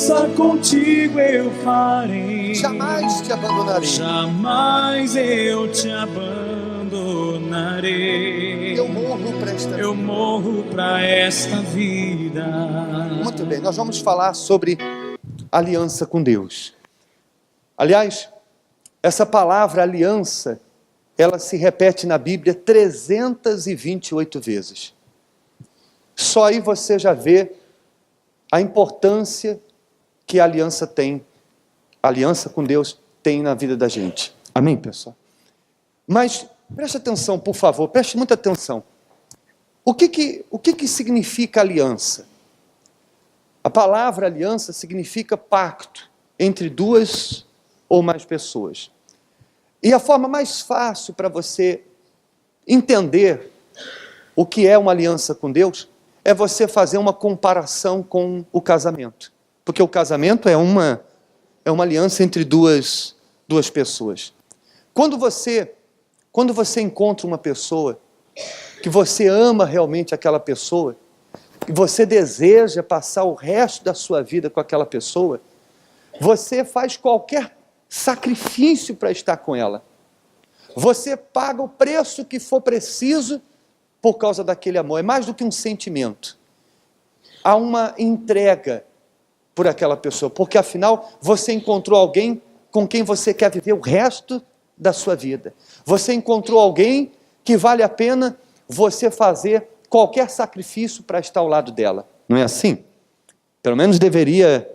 aliança contigo eu farei. Jamais te abandonarei. Jamais eu te abandonarei. Eu morro para esta vida. Eu morro para esta vida. Muito bem, nós vamos falar sobre aliança com Deus. Aliás, essa palavra aliança, ela se repete na Bíblia 328 vezes. Só aí você já vê a importância que a aliança tem, a aliança com Deus tem na vida da gente. Amém, pessoal? Mas preste atenção, por favor, preste muita atenção. O que significa aliança? A palavra aliança significa pacto entre duas ou mais pessoas. E a forma mais fácil para você entender o que é uma aliança com Deus é você fazer uma comparação com o casamento. Porque o casamento é uma aliança entre duas pessoas. Quando você encontra uma pessoa que você ama realmente aquela pessoa, e você deseja passar o resto da sua vida com aquela pessoa, você faz qualquer sacrifício para estar com ela. Você paga o preço que for preciso por causa daquele amor. É mais do que um sentimento. Há uma entrega por aquela pessoa, porque afinal você encontrou alguém com quem você quer viver o resto da sua vida. Você encontrou alguém que vale a pena você fazer qualquer sacrifício para estar ao lado dela. Não é assim? Pelo menos deveria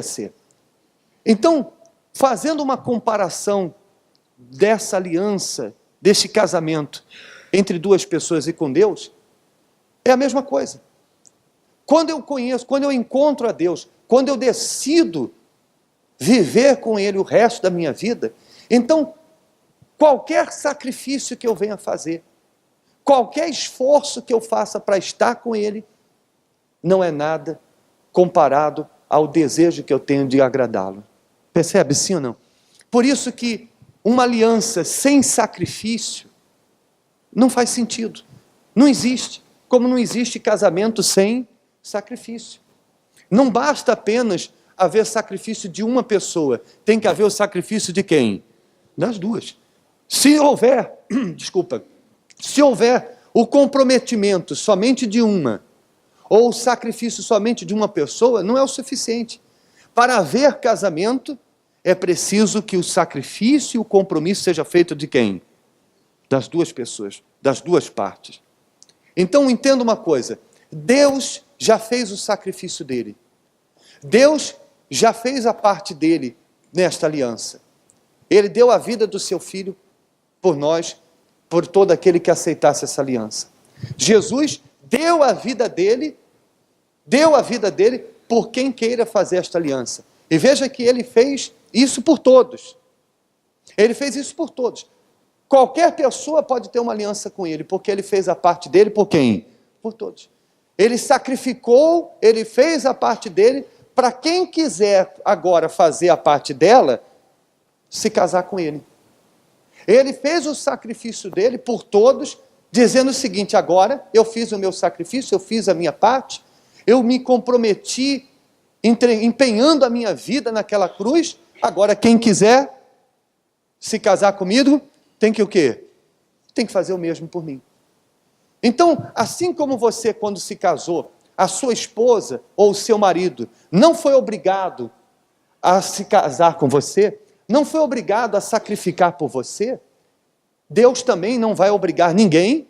ser. Então, fazendo uma comparação dessa aliança, desse casamento entre duas pessoas e com Deus, é a mesma coisa. Quando eu encontro a Deus, quando eu decido viver com Ele o resto da minha vida, então, qualquer sacrifício que eu venha fazer, qualquer esforço que eu faça para estar com Ele, não é nada comparado ao desejo que eu tenho de agradá-lo. Percebe, sim ou não? Por isso que uma aliança sem sacrifício não faz sentido. Não existe. Como não existe casamento sem sacrifício. Não basta apenas haver sacrifício de uma pessoa. Tem que haver o sacrifício de quem? Das duas. Se houver o comprometimento somente de uma, ou o sacrifício somente de uma pessoa, não é o suficiente. Para haver casamento, é preciso que o sacrifício e o compromisso seja feito de quem? Das duas pessoas, das duas partes. Então entenda uma coisa, Deus já fez o sacrifício dele. Deus já fez a parte dele nesta aliança. Ele deu a vida do seu filho por nós, por todo aquele que aceitasse essa aliança. Jesus deu a vida dele por quem queira fazer esta aliança. E veja que ele fez isso por todos. Ele fez isso por todos. Qualquer pessoa pode ter uma aliança com ele, porque ele fez a parte dele por quem? Por todos. Ele sacrificou, ele fez a parte dele, para quem quiser agora fazer a parte dela, se casar com ele. Ele fez o sacrifício dele por todos, dizendo o seguinte: agora eu fiz o meu sacrifício, eu fiz a minha parte, eu me comprometi, empenhando a minha vida naquela cruz, agora quem quiser se casar comigo, tem que o quê? Tem que fazer o mesmo por mim. Então, assim como você, quando se casou, a sua esposa ou o seu marido não foi obrigado a se casar com você, não foi obrigado a sacrificar por você, Deus também não vai obrigar ninguém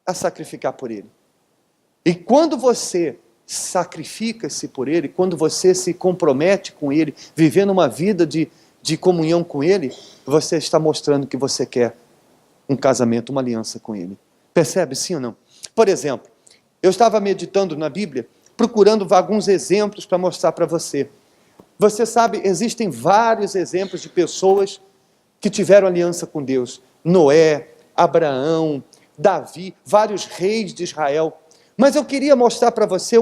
a sacrificar por Ele. E quando você sacrifica-se por Ele, quando você se compromete com Ele, vivendo uma vida de comunhão com Ele, você está mostrando que você quer um casamento, uma aliança com Ele. Percebe, sim ou não? Por exemplo, eu estava meditando na Bíblia, procurando alguns exemplos para mostrar para você. Você sabe, existem vários exemplos de pessoas que tiveram aliança com Deus. Noé, Abraão, Davi, vários reis de Israel. Mas eu queria mostrar para você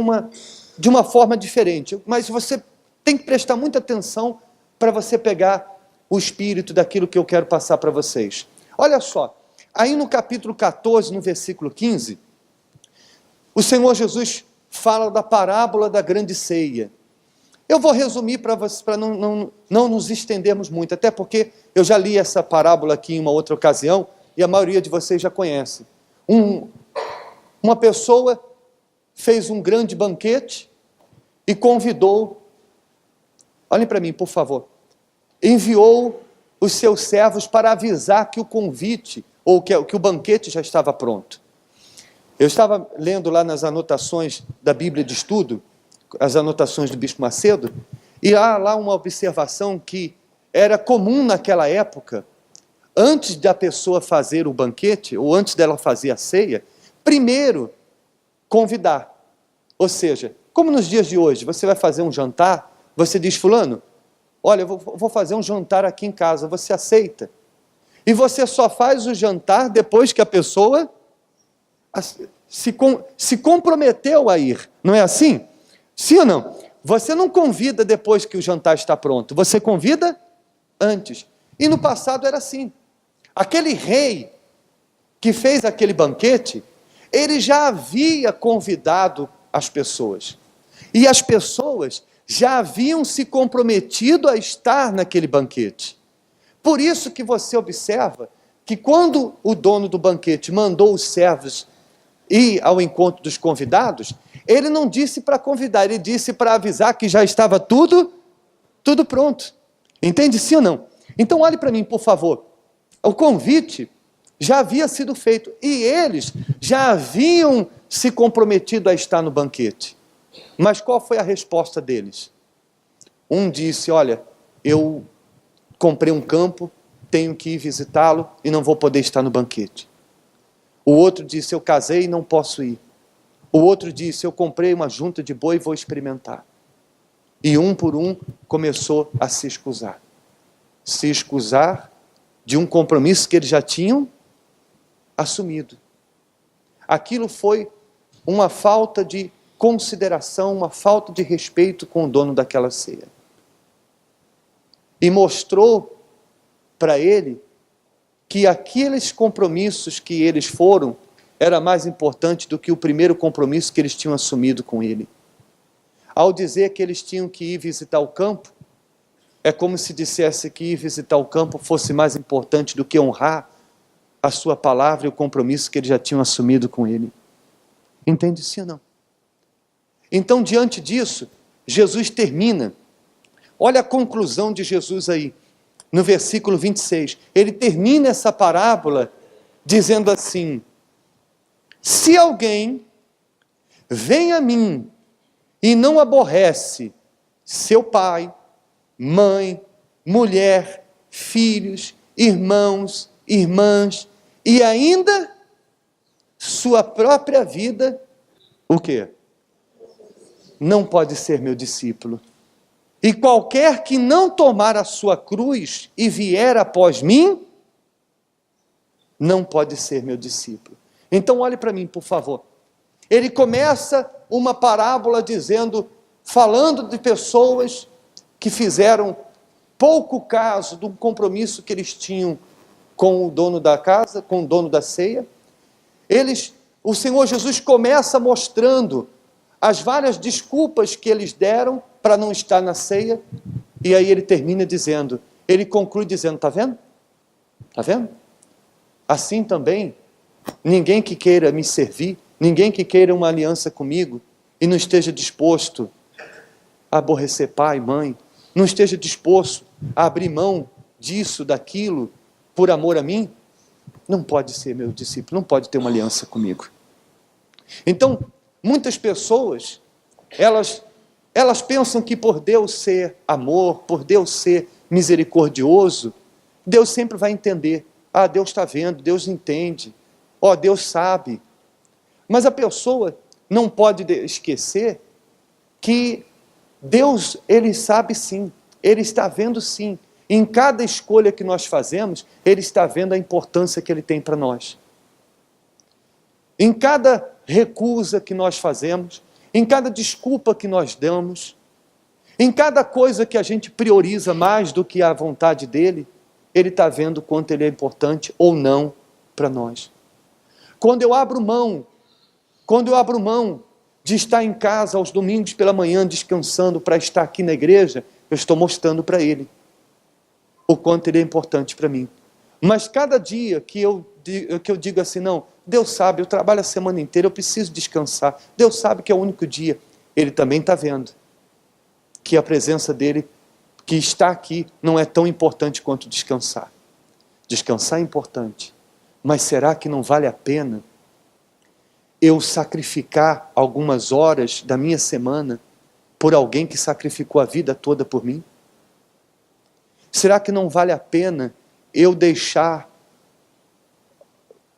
de uma forma diferente. Mas você tem que prestar muita atenção para você pegar o espírito daquilo que eu quero passar para vocês. Olha só, aí no capítulo 14, no versículo 15, o Senhor Jesus fala da parábola da grande ceia. Eu vou resumir para vocês, para não nos estendermos muito, até porque eu já li essa parábola aqui em uma outra ocasião, e a maioria de vocês já conhece. Uma pessoa fez um grande banquete e convidou, olhem para mim, por favor, enviou os seus servos para avisar que o convite, ou que o banquete já estava pronto. Eu estava lendo lá nas anotações da Bíblia de Estudo, as anotações do Bispo Macedo, e há lá uma observação que era comum naquela época, antes da pessoa fazer o banquete, ou antes dela fazer a ceia, primeiro convidar. Ou seja, como nos dias de hoje, você vai fazer um jantar, você diz, fulano, olha, eu vou fazer um jantar aqui em casa, você aceita? E você só faz o jantar depois que a pessoa se comprometeu a ir, não é assim? Sim ou não? Você não convida depois que o jantar está pronto, você convida antes. E no passado era assim. Aquele rei que fez aquele banquete, ele já havia convidado as pessoas. E as pessoas já haviam se comprometido a estar naquele banquete. Por isso que você observa que quando o dono do banquete mandou os servos ir ao encontro dos convidados, ele não disse para convidar, ele disse para avisar que já estava tudo pronto. Entende sim ou não? Então olhe para mim, por favor. O convite já havia sido feito e eles já haviam se comprometido a estar no banquete. Mas qual foi a resposta deles? Um disse, olha, eu comprei um campo, tenho que ir visitá-lo e não vou poder estar no banquete. O outro disse, eu casei e não posso ir. O outro disse, eu comprei uma junta de boi e vou experimentar. E um por um começou a se escusar. Se escusar de um compromisso que eles já tinham assumido. Aquilo foi uma falta de consideração, uma falta de respeito com o dono daquela ceia. E mostrou para ele que aqueles compromissos que eles foram era mais importante do que o primeiro compromisso que eles tinham assumido com ele. Ao dizer que eles tinham que ir visitar o campo, é como se dissesse que ir visitar o campo fosse mais importante do que honrar a sua palavra e o compromisso que eles já tinham assumido com ele. Entende sim ou não? Então, diante disso, Jesus termina. Olha a conclusão de Jesus aí, no versículo 26. Ele termina essa parábola dizendo assim, se alguém vem a mim e não aborrece seu pai, mãe, mulher, filhos, irmãos, irmãs, e ainda sua própria vida, o quê? Não pode ser meu discípulo. E qualquer que não tomar a sua cruz e vier após mim, não pode ser meu discípulo. Então olhe para mim, por favor. Ele começa uma parábola falando de pessoas que fizeram pouco caso do compromisso que eles tinham com o dono da casa, com o dono da ceia. O Senhor Jesus começa mostrando as várias desculpas que eles deram para não estar na ceia, e aí ele termina dizendo, ele conclui dizendo, está vendo? Está vendo? Assim também, ninguém que queira me servir, ninguém que queira uma aliança comigo, e não esteja disposto a aborrecer pai, mãe, não esteja disposto a abrir mão disso, daquilo, por amor a mim, não pode ser meu discípulo, não pode ter uma aliança comigo. Então, muitas pessoas, elas pensam que por Deus ser amor, por Deus ser misericordioso, Deus sempre vai entender. Ah, Deus está vendo, Deus entende, Deus sabe. Mas a pessoa não pode esquecer que Deus, Ele sabe sim, Ele está vendo sim. Em cada escolha que nós fazemos, Ele está vendo a importância que Ele tem para nós. Em cada recusa que nós fazemos, em cada desculpa que nós damos, em cada coisa que a gente prioriza mais do que a vontade dEle, Ele está vendo quanto Ele é importante ou não para nós. Quando eu abro mão de estar em casa aos domingos pela manhã descansando para estar aqui na igreja, eu estou mostrando para ele o quanto ele é importante para mim. Mas cada dia que eu digo assim, não, Deus sabe, eu trabalho a semana inteira, eu preciso descansar, Deus sabe que é o único dia, ele também está vendo que a presença dele, que está aqui, não é tão importante quanto descansar. Descansar é importante, mas será que não vale a pena eu sacrificar algumas horas da minha semana por alguém que sacrificou a vida toda por mim? Será que não vale a pena eu deixar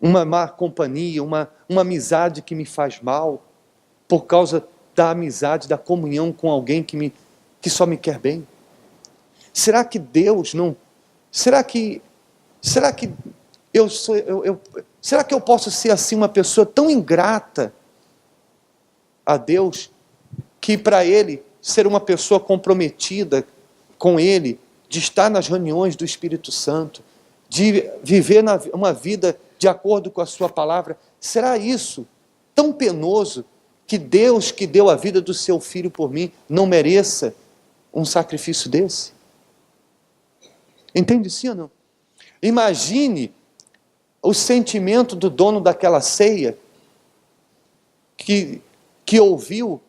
uma má companhia, uma amizade que me faz mal, por causa da amizade, da comunhão com alguém que só me quer bem? Será que Deus não... Será que eu posso ser assim uma pessoa tão ingrata a Deus, que para Ele ser uma pessoa comprometida com Ele, de estar nas reuniões do Espírito Santo, de viver uma vida de acordo com a sua palavra, será isso tão penoso que Deus que deu a vida do seu filho por mim não mereça um sacrifício desse? Entende sim ou não? Imagine o sentimento do dono daquela ceia, que ouviu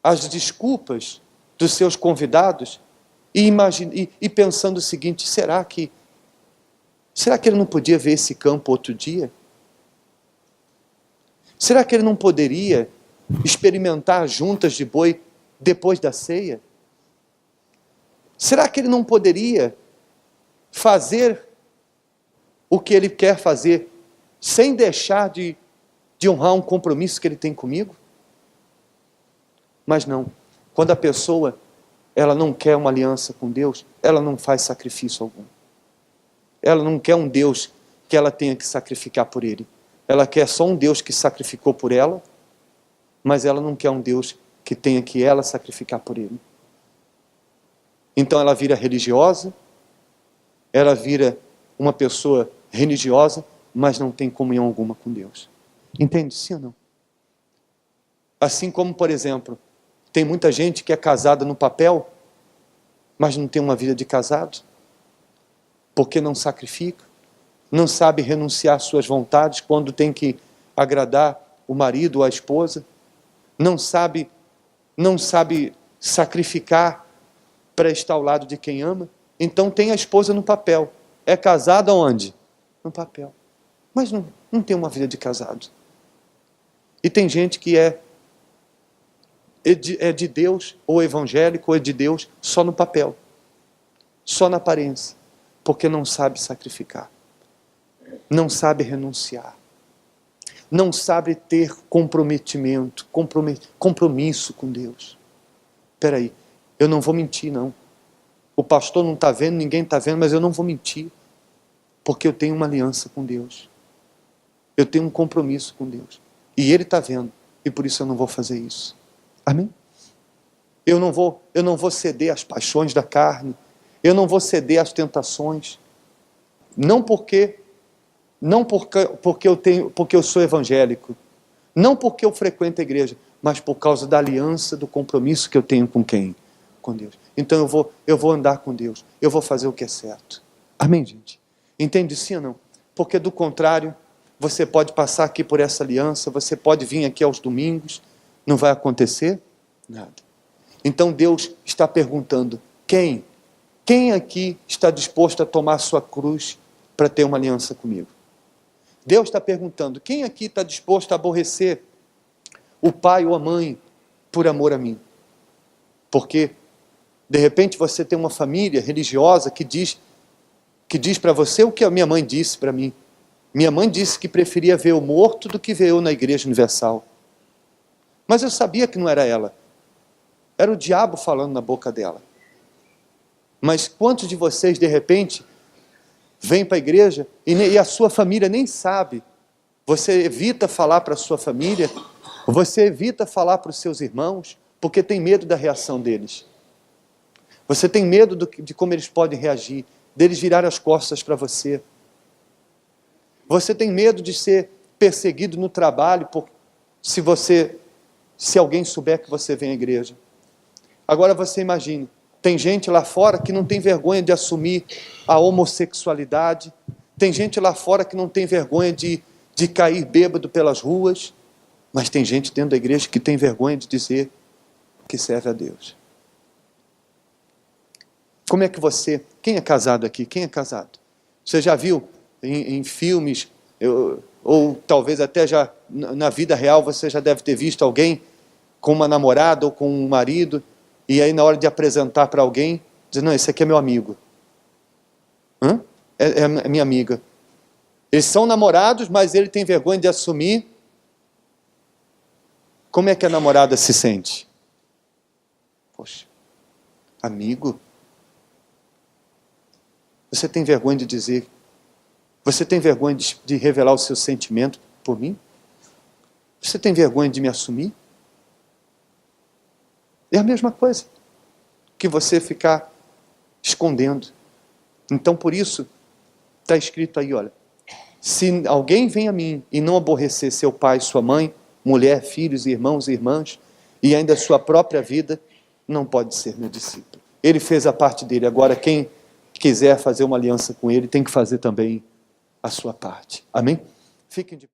as desculpas dos seus convidados e pensando o seguinte, será que ele não podia ver esse campo outro dia? Será que ele não poderia experimentar juntas de boi depois da ceia? Será que ele não poderia fazer o que ele quer fazer sem deixar de honrar um compromisso que ele tem comigo? Mas não, quando a pessoa ela não quer uma aliança com Deus, ela não faz sacrifício algum. Ela não quer um Deus que ela tenha que sacrificar por ele. Ela quer só um Deus que sacrificou por ela, mas ela não quer um Deus que tenha que ela sacrificar por ele. Então ela vira religiosa, ela vira uma pessoa religiosa, mas não tem comunhão alguma com Deus. Entende? Sim ou não? Assim como, por exemplo, tem muita gente que é casada no papel, mas não tem uma vida de casado, porque não sacrifica, não sabe renunciar às suas vontades quando tem que agradar o marido ou a esposa, não sabe sacrificar para estar ao lado de quem ama. Então tem a esposa no papel, é casada onde? No papel, mas não tem uma vida de casado. E tem gente que é de Deus, ou evangélico, ou é de Deus, só no papel, só na aparência, porque não sabe sacrificar, não sabe renunciar, não sabe ter comprometimento, compromisso com Deus. Espera aí, eu não vou mentir não, o pastor não está vendo, ninguém está vendo, mas eu não vou mentir, porque eu tenho uma aliança com Deus, eu tenho um compromisso com Deus, e Ele está vendo, e por isso eu não vou fazer isso. Amém? Eu não vou ceder às paixões da carne, eu não vou ceder às tentações, não porque eu sou evangélico, não porque eu frequento a igreja, mas por causa da aliança, do compromisso que eu tenho com quem? Com Deus. Então eu vou andar com Deus, eu vou fazer o que é certo. Amém, gente? Entende sim ou não? Porque do contrário, você pode passar aqui por essa aliança, você pode vir aqui aos domingos, não vai acontecer nada. Então Deus está perguntando, quem aqui está disposto a tomar sua cruz para ter uma aliança comigo? Deus está perguntando, quem aqui está disposto a aborrecer o pai ou a mãe por amor a mim? Porque de repente você tem uma família religiosa que diz para você o que a minha mãe disse para mim. Minha mãe disse que preferia ver eu morto do que ver eu na Igreja Universal. Mas eu sabia que não era ela. Era o diabo falando na boca dela. Mas quantos de vocês, de repente, vêm para a igreja e a sua família nem sabe? Você evita falar para a sua família, você evita falar para os seus irmãos, porque tem medo da reação deles. Você tem medo de como eles podem reagir, deles virar as costas para você. Você tem medo de ser perseguido no trabalho se você se alguém souber que você vem à igreja. Agora você imagine, tem gente lá fora que não tem vergonha de assumir a homossexualidade, tem gente lá fora que não tem vergonha de cair bêbado pelas ruas, mas tem gente dentro da igreja que tem vergonha de dizer que serve a Deus. Como é que você... Quem é casado aqui? Quem é casado? Você já viu em filmes, ou talvez até já na vida real, você já deve ter visto alguém com uma namorada ou com um marido, e aí na hora de apresentar para alguém, diz, não, esse aqui é meu amigo. É minha amiga. Eles são namorados, mas ele tem vergonha de assumir. Como é que a namorada se sente? Poxa, amigo? Você tem vergonha de dizer? Você tem vergonha de revelar o seu sentimento por mim? Você tem vergonha de me assumir? É a mesma coisa que você ficar escondendo. Então, por isso, está escrito aí, olha, se alguém vem a mim e não aborrecer seu pai, sua mãe, mulher, filhos, irmãos e irmãs, e ainda sua própria vida, não pode ser meu discípulo. Ele fez a parte dele, agora quem quiser fazer uma aliança com ele tem que fazer também a sua parte. Amém? Fiquem de